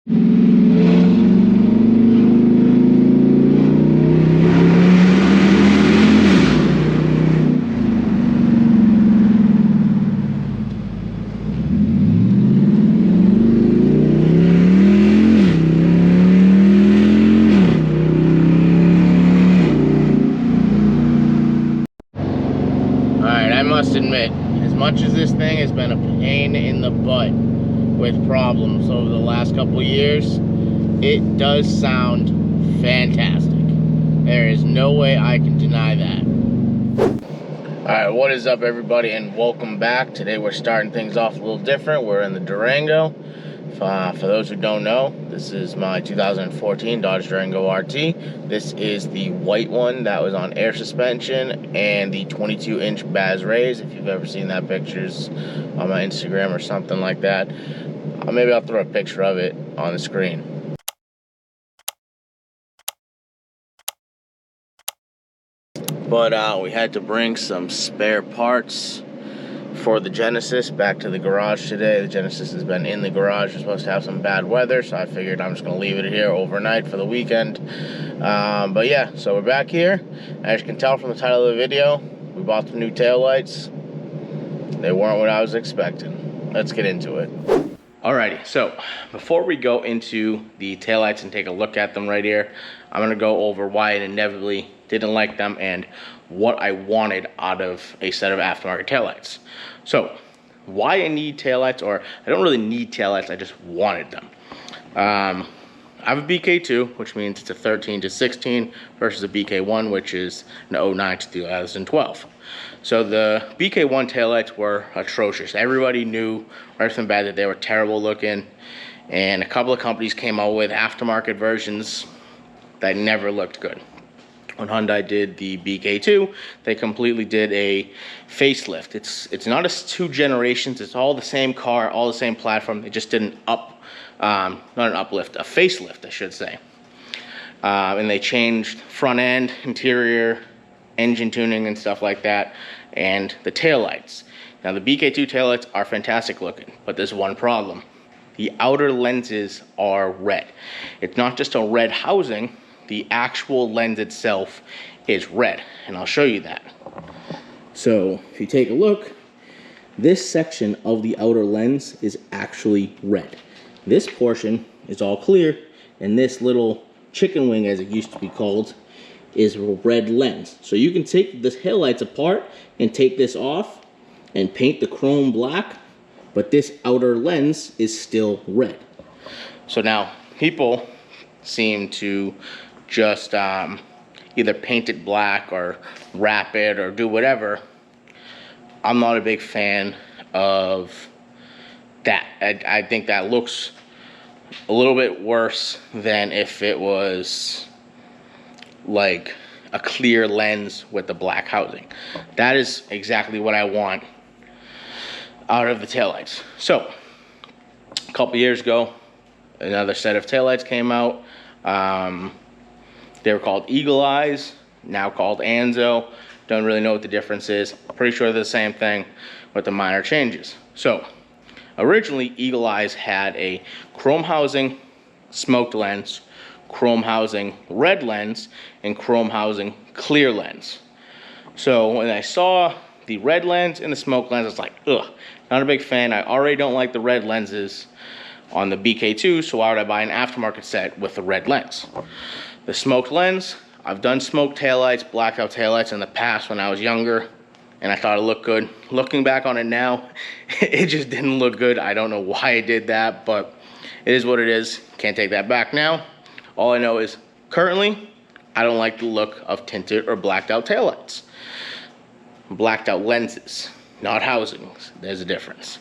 Alright, I must admit, as much as this thing has been a pain in the butt with problems over the last couple of years, it does sound fantastic. There is no way I can deny that. Alright, what is up everybody, and welcome back. Today we're starting things off a little different. We're in the Durango. For those who don't know, this is my 2014 Dodge Durango RT. This is the white one that was on air suspension and the 22-inch Baz Rays. If you've ever seen that pictures on my Instagram or something like that, maybe I'll throw a picture of it on the screen. But we had to bring some spare parts for the Genesis back to the garage today. The Genesis has been in the garage. We're supposed to have some bad weather, so I figured I'm just going to leave it here overnight for the weekend. But yeah, so we're back here. As you can tell from the title of the video, we bought some new taillights. They weren't what I was expecting. Let's get into it. Alrighty, so before we go into the taillights and take a look at them right here, I'm going to go over why I inevitably didn't like them and what I wanted out of a set of aftermarket taillights. So, why I need taillights, or I don't really need taillights, I just wanted them. I have a BK2, which means it's a 13 to 16 versus a BK1, which is an 09 to 2012. So the BK1 taillights were atrocious. Everybody knew right from the bat that they were terrible looking, and a couple of companies came out with aftermarket versions that never looked good. When Hyundai did the BK2, they completely did a facelift. It's not two generations, it's all the same car, all the same platform. They just did not an uplift, a facelift, I should say. And they changed front end, interior, engine tuning and stuff like that, and the taillights. Now the BK2 taillights are fantastic looking, but there's one problem. The outer lenses are red. It's not just a red housing, the actual lens itself is red, and I'll show you that. So if you take a look, this section of the outer lens is actually red. This portion is all clear, and this little chicken wing, as it used to be called, is a red lens. So you can take the taillights apart and take this off and paint the chrome black, but this outer lens is still red. So now people seem to just either paint it black or wrap it or do whatever. I'm not a big fan of that. I think that looks a little bit worse than if it was like a clear lens with the black housing. That is exactly what I want out of the taillights. So a couple years ago, another set of taillights came out. They were called Eagle Eyes, now called Anzo. Don't really know what the difference is. Pretty sure they're the same thing with the minor changes. So originally Eagle Eyes had a chrome housing smoked lens, chrome housing red lens, and chrome housing clear lens. So when I saw the red lens and the smoke lens, I was like, ugh, not a big fan. I already don't like the red lenses on the BK2, so why would I buy an aftermarket set with the red lens? The smoked lens, I've done smoked taillights, blacked out taillights in the past when I was younger, and I thought it looked good. Looking back on it now, it just didn't look good. I don't know why I did that, but it is what it is. Can't take that back now. All I know is currently, I don't like the look of tinted or blacked out taillights. Blacked out lenses, not housings. There's a difference.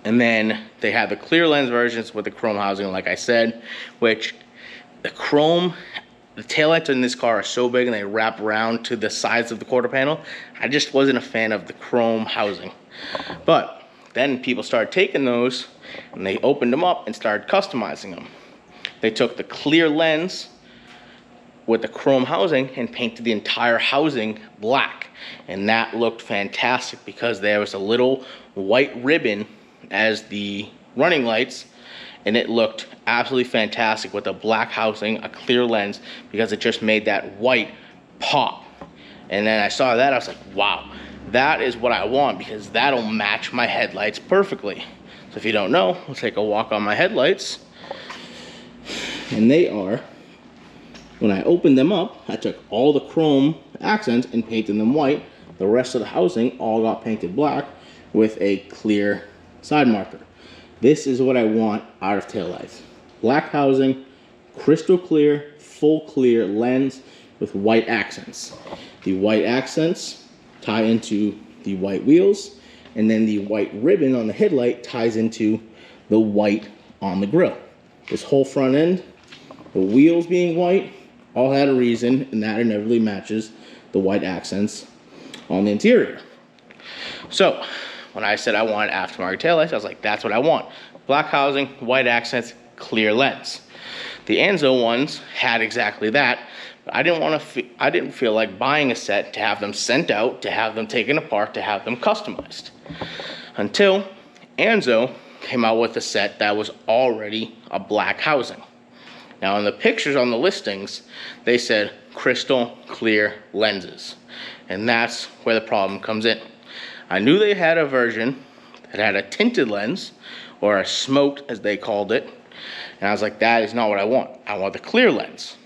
And then they have the clear lens versions with the chrome housing, like I said, which the taillights in this car are so big and they wrap around to the sides of the quarter panel. I just wasn't a fan of the chrome housing. But then people started taking those and they opened them up and started customizing them. They took the clear lens with the chrome housing and painted the entire housing black. And that looked fantastic because there was a little white ribbon as the running lights, and it looked absolutely fantastic with a black housing, a clear lens, because it just made that white pop. And then I saw that, I was like, wow, that is what I want, because that'll match my headlights perfectly. So if you don't know, we'll take a walk on my headlights. And they are, when I opened them up, I took all the chrome accents and painted them white. The rest of the housing all got painted black with a clear side marker. This is what I want out of taillights. Black housing, crystal clear, full clear lens with white accents. The white accents tie into the white wheels, and then the white ribbon on the headlight ties into the white on the grille. This whole front end, the wheels being white, all had a reason, and that inevitably matches the white accents on the interior. So when I said I wanted aftermarket taillights, I was like, that's what I want. Black housing, white accents, clear lens. The Anzo ones had exactly that, but I didn't feel like buying a set to have them sent out, to have them taken apart, to have them customized. Until Anzo came out with a set that was already a black housing. Now in the pictures on the listings, they said crystal clear lenses. And that's where the problem comes in. I knew they had a version that had a tinted lens, or a smoked as they called it. And I was like, that is not what I want. I want the clear lens.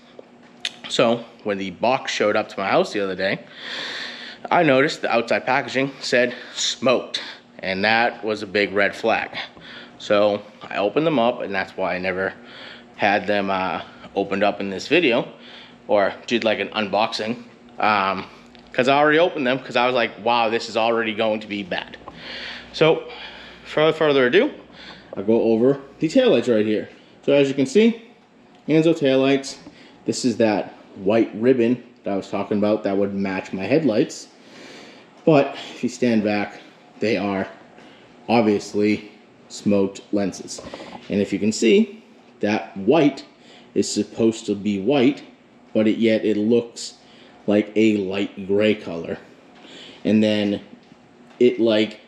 So when the box showed up to my house the other day, I noticed the outside packaging said smoked. And that was a big red flag. So I opened them up, and that's why I never had them opened up in this video, or did like an unboxing. Because I already opened them, because I was like, wow, this is already going to be bad. So, without further ado, I'll go over the taillights right here. So as you can see, Anzo taillights, this is that white ribbon that I was talking about that would match my headlights. But if you stand back, they are obviously smoked lenses. And if you can see, that white is supposed to be white, but yet it looks like a light gray color. And then it like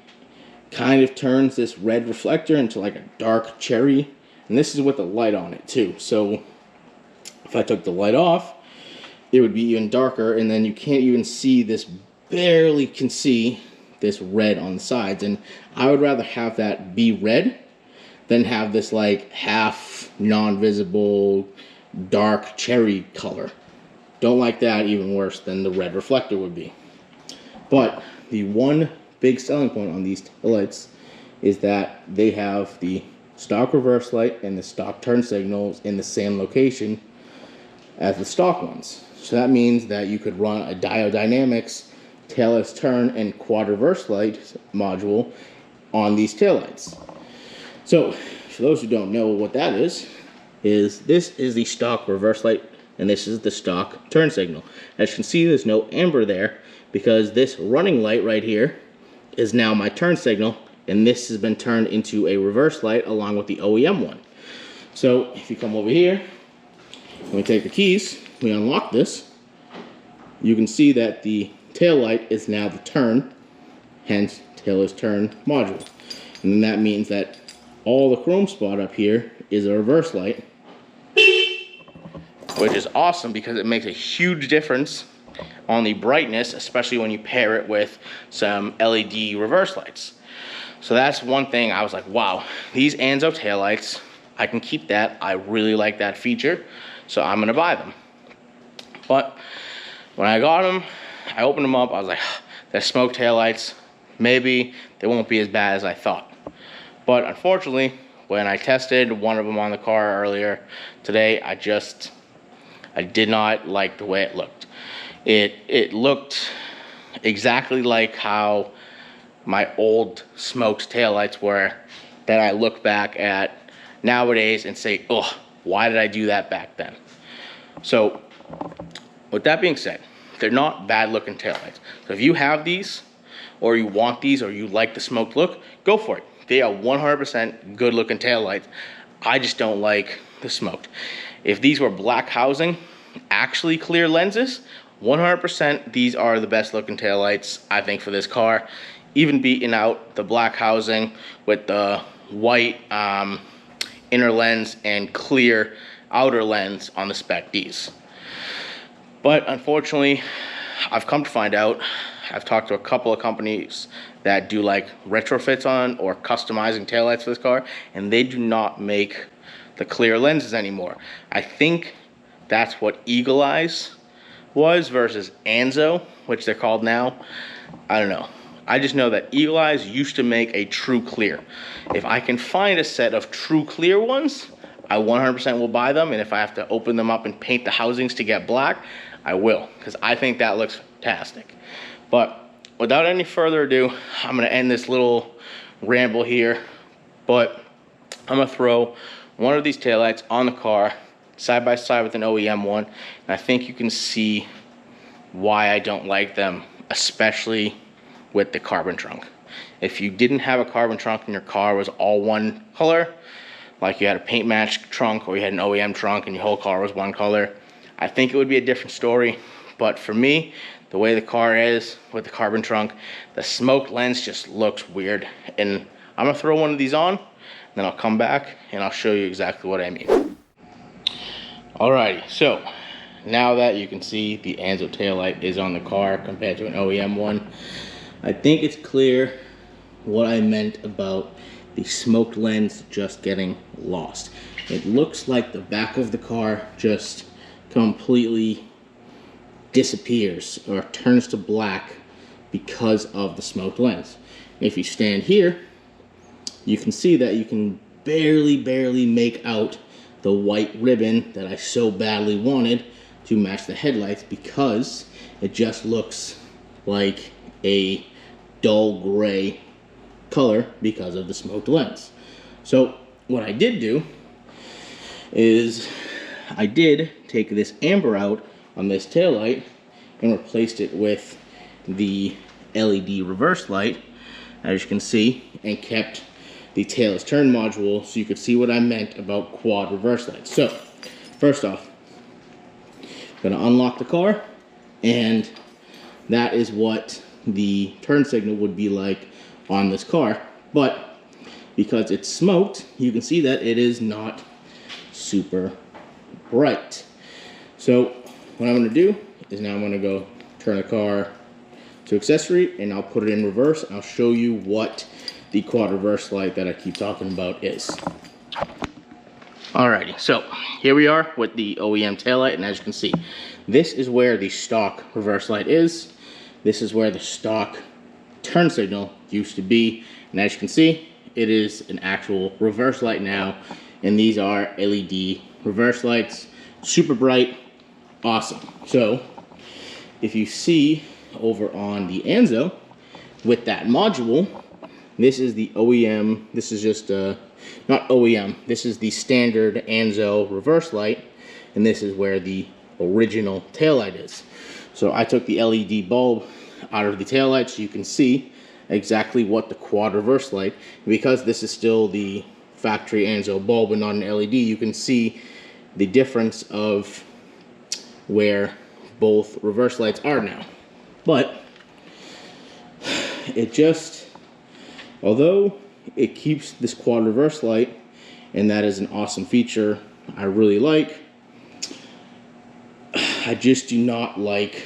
kind of turns this red reflector into like a dark cherry. And this is with the light on it too. So if I took the light off, it would be even darker, and then you can't even see this, barely can see this red on the sides. And I would rather have that be red than have this like half non-visible dark cherry color. Don't like that even worse than the red reflector would be. But the one big selling point on these taillights is that they have the stock reverse light and the stock turn signals in the same location as the stock ones. So that means that you could run a diodynamics tailless turn and quad reverse light module on these taillights. So for those who don't know what that is this is the stock reverse light, and this is the stock turn signal. As you can see, there's no amber there because this running light right here is now my turn signal, and this has been turned into a reverse light along with the OEM one. So if you come over here, and we take the keys, we unlock this, you can see that the tail light is now the turn, hence tailless turn module. And then that means that all the chrome spot up here is a reverse light, which is awesome because it makes a huge difference on the brightness, especially when you pair it with some LED reverse lights. So that's one thing I was like, wow, these Anzo taillights, I can keep that. I really like that feature, so I'm gonna buy them. But when I got them, I opened them up, I was like, they're smoke taillights. Maybe they won't be as bad as I thought. But unfortunately, when I tested one of them on the car earlier today, I did not like the way it looked. It looked exactly like how my old smoked taillights were, that I look back at nowadays and say, oh, why did I do that back then? So with that being said, they're not bad looking taillights. So if you have these, or you want these, or you like the smoked look, go for it. They are 100% good looking taillights. I just don't like the smoked. If these were black housing, actually clear lenses, 100% these are the best looking taillights, I think, for this car. Even beating out the black housing with the white inner lens and clear outer lens on the Spec Ds. But unfortunately, I've come to find out, I've talked to a couple of companies that do like retrofits on or customizing taillights for this car, and they do not make the clear lenses anymore. I think that's what Eagle Eyes was versus Anzo, which they're called now. I don't know. I just know that Eagle Eyes used to make a true clear. If I can find a set of true clear ones, I 100% will buy them, and if I have to open them up and paint the housings to get black, I will, because I think that looks fantastic. But without any further ado, I'm gonna end this little ramble here, but I'm gonna throw one of these taillights on the car side by side with an OEM one, and I think you can see why I don't like them, especially with the carbon trunk. If you didn't have a carbon trunk and your car was all one color, like you had a paint match trunk or you had an OEM trunk and your whole car was one color, I think it would be a different story. But for me, the way the car is with the carbon trunk, the smoked lens just looks weird. And I'm gonna throw one of these on, then I'll come back and I'll show you exactly what I mean. Alrighty, so now that you can see the Anzo taillight is on the car compared to an OEM one, I think it's clear what I meant about the smoked lens just getting lost. It looks like the back of the car just completely disappears or turns to black because of the smoked lens. If you stand here, you can see that you can barely make out the white ribbon that I so badly wanted to match the headlights, because it just looks like a dull gray color because of the smoked lens. So what I did do is I did take this amber out on this taillight and replaced it with the LED reverse light, as you can see, and kept the tailless turn module so you could see what I meant about quad reverse lights. So first off, I'm gonna unlock the car, and that is what the turn signal would be like on this car. But because it's smoked, you can see that it is not super bright. So what I'm gonna do is now I'm gonna go turn the car to accessory and I'll put it in reverse. I'll show you what the quad reverse light that I keep talking about is. Alrighty, so here we are with the OEM taillight, and as you can see, this is where the stock reverse light is. This is where the stock turn signal used to be, and as you can see, it is an actual reverse light now, and these are LED reverse lights, super bright, awesome. So if you see over on the Anzo with that module, this is the OEM, this is just not OEM, this is the standard Anzo reverse light, and this is where the original taillight is. So I took the LED bulb out of the taillight so you can see exactly what the quad reverse light, because this is still the factory Anzo bulb and not an LED, you can see the difference of where both reverse lights are now. But it just, although it keeps this quad reverse light, and that is an awesome feature I really like, I just do not like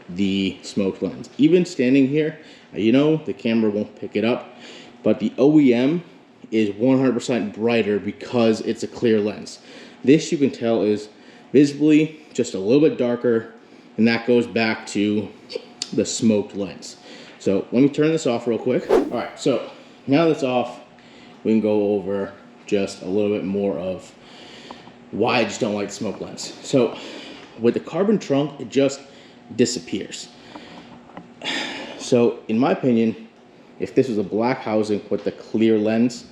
the smoked lens. Even standing here, you know, the camera won't pick it up, but the OEM is 100% brighter because it's a clear lens. This, you can tell, is visibly just a little bit darker, and that goes back to the smoked lens. So let me turn this off real quick. All right, so now that's off, we can go over just a little bit more of why I just don't like the smoke lens. So with the carbon trunk, it just disappears. So in my opinion, if this was a black housing with the clear lens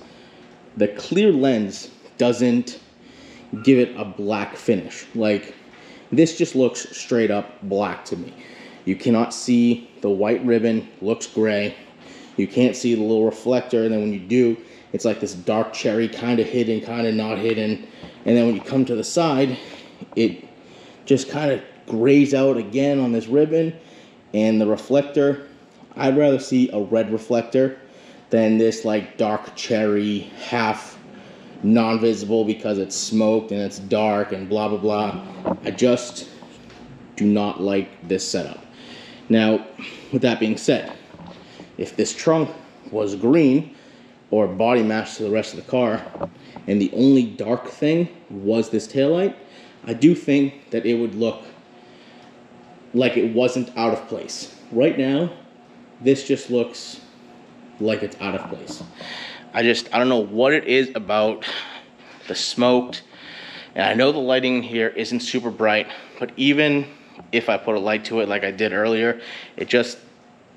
doesn't give it a black finish. Like, this just looks straight up black to me. You cannot see the white ribbon, looks gray. You can't see the little reflector, and then when you do, it's like this dark cherry, kind of hidden, kind of not hidden. And then when you come to the side, it just kind of grays out again on this ribbon. And the reflector, I'd rather see a red reflector than this like dark cherry, half non-visible because it's smoked and it's dark and blah blah blah. I just do not like this setup. Now, with that being said, if this trunk was green or body matched to the rest of the car, and the only dark thing was this taillight, I do think that it would look like it wasn't out of place. Right now, this just looks like it's out of place. I don't know what it is about the smoked, and I know the lighting in here isn't super bright, but even if I put a light to it like I did earlier, it just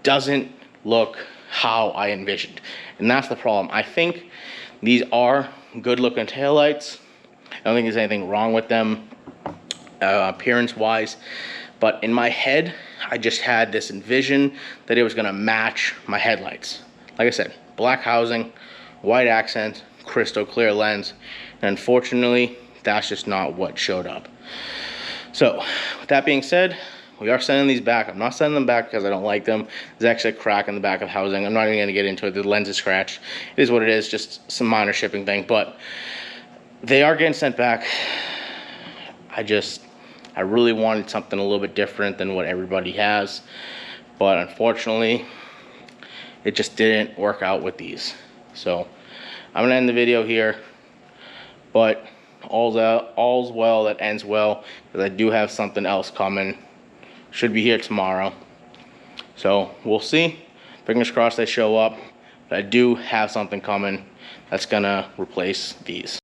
doesn't look how I envisioned. And that's the problem. I think these are good looking taillights. I don't think there's anything wrong with them appearance wise, but in my head, I just had this envision that it was gonna match my headlights. Like I said, black housing, white accent, crystal clear lens, and unfortunately, that's just not what showed up. So, with that being said, we are sending these back. I'm not sending them back because I don't like them. There's actually a crack in the back of housing. I'm not even gonna get into it. The lens is scratched. It is what it is, just some minor shipping thing, but they are getting sent back. I really wanted something a little bit different than what everybody has, but unfortunately, it just didn't work out with these. So, I'm gonna end the video here, but all's well that ends well, because I do have something else coming. Should be here tomorrow. So we'll see. Fingers crossed they show up. But I do have something coming that's gonna replace these.